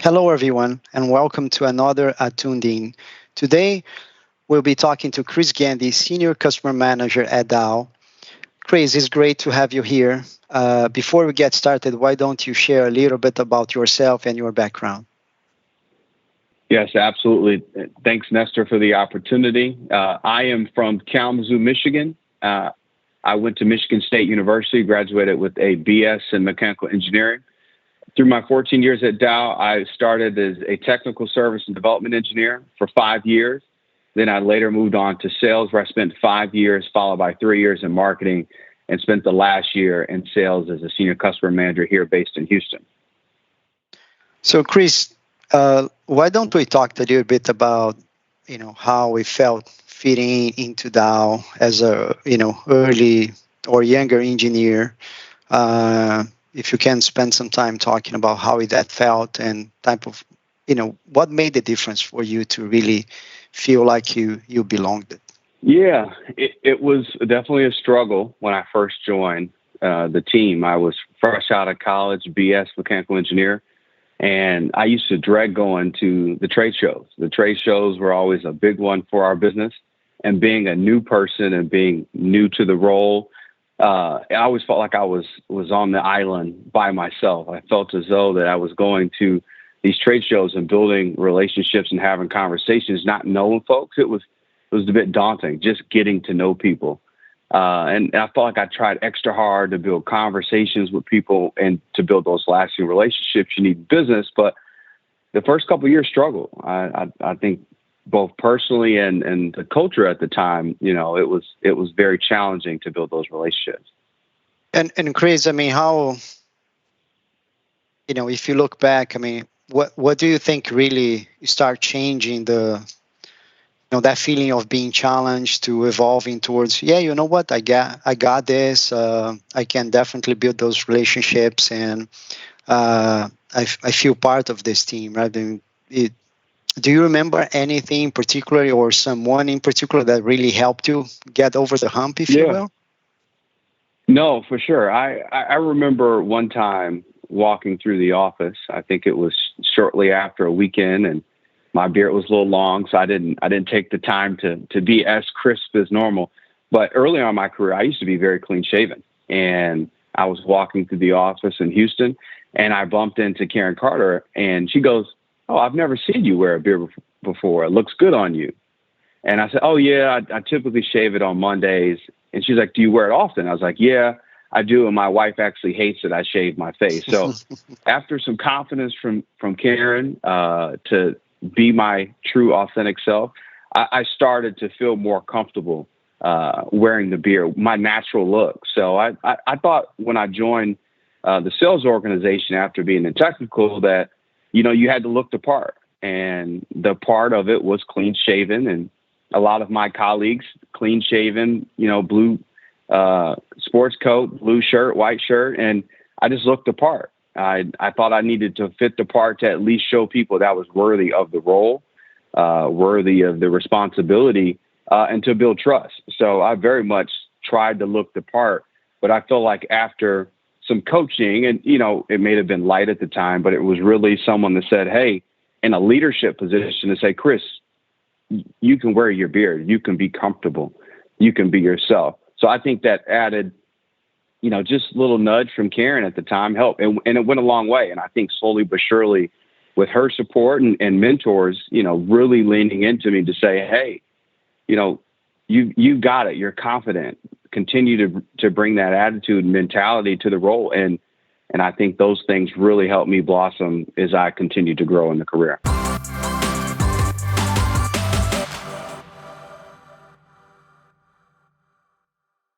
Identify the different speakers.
Speaker 1: Hello, everyone, and welcome to another Attuned In. Today, we'll be talking to Chris Gandy, Senior Customer Manager at Dow. Chris, it's great to have you here. Before we get started, why don't you share a little bit about yourself and your background?
Speaker 2: Yes, absolutely. Thanks, Nestor, for the opportunity. I am from Kalamazoo, Michigan. I went to Michigan State University, graduated with a BS in mechanical engineering. Through my 14 years at Dow, I started as a technical service and development engineer for 5 years. Then I later moved on to sales, where I spent 5 years, followed by 3 years in marketing, and spent the last year in sales as a senior customer manager here based in Houston.
Speaker 1: So, Chris, why don't we talk a little bit about, how we felt fitting into Dow as a, early or younger engineer. If you can spend some time talking about how that felt and type of, what made the difference for you to really feel like you belonged.
Speaker 2: Yeah, it was definitely a struggle when I first joined the team. I was fresh out of college, BS mechanical engineer, and I used to dread going to the trade shows. The trade shows were always a big one for our business, and being a new person and being new to the role, I always felt like I was on the island by myself. I felt as though that I was going to these trade shows and building relationships and having conversations, not knowing folks. It was a bit daunting, just getting to know people. And I felt like I tried extra hard to build conversations with people and to build those lasting relationships you need in business. But the first couple of years struggled. I think both personally and the culture at the time, it was very challenging to build those relationships.
Speaker 1: And Chris, how, if you look back, what do you think really start changing that feeling of being challenged to evolving towards, you know what, I got this. I can definitely build those relationships, and I feel part of this team, right? Do you remember anything particularly or someone in particular that really helped you get over the hump, if you will?
Speaker 2: No, for sure. I remember one time walking through the office. I think it was shortly after a weekend, and my beard was a little long, so I didn't take the time to be as crisp as normal. But early on in my career, I used to be very clean shaven, and I was walking through the office in Houston, and I bumped into Karen Carter, and she goes, "Oh, I've never seen you wear a beard before. It looks good on you." And I said, "Oh yeah, I typically shave it on Mondays." And she's like, "Do you wear it often?" I was like, "Yeah, I do." And my wife actually hates that I shave my face. So after some confidence from Karen to be my true authentic self, I started to feel more comfortable wearing the beard, my natural look. So I thought when I joined the sales organization after being in technical that, you had to look the part. And the part of it was clean shaven, and a lot of my colleagues, clean shaven, blue sports coat, blue shirt, white shirt. And I just looked the part. I thought I needed to fit the part to at least show people that I was worthy of the role, worthy of the responsibility, and to build trust. So I very much tried to look the part, but I feel like after some coaching, and, it may have been light at the time, but it was really someone that said, hey, in a leadership position, to say, Chris, you can wear your beard, you can be comfortable, you can be yourself. So I think that added, just a little nudge from Karen at the time helped. And it went a long way. And I think slowly but surely with her support and mentors, really leaning into me to say, hey, you got it. You're confident. Continue to bring that attitude and mentality to the role. And I think those things really helped me blossom as I continue to grow in the career.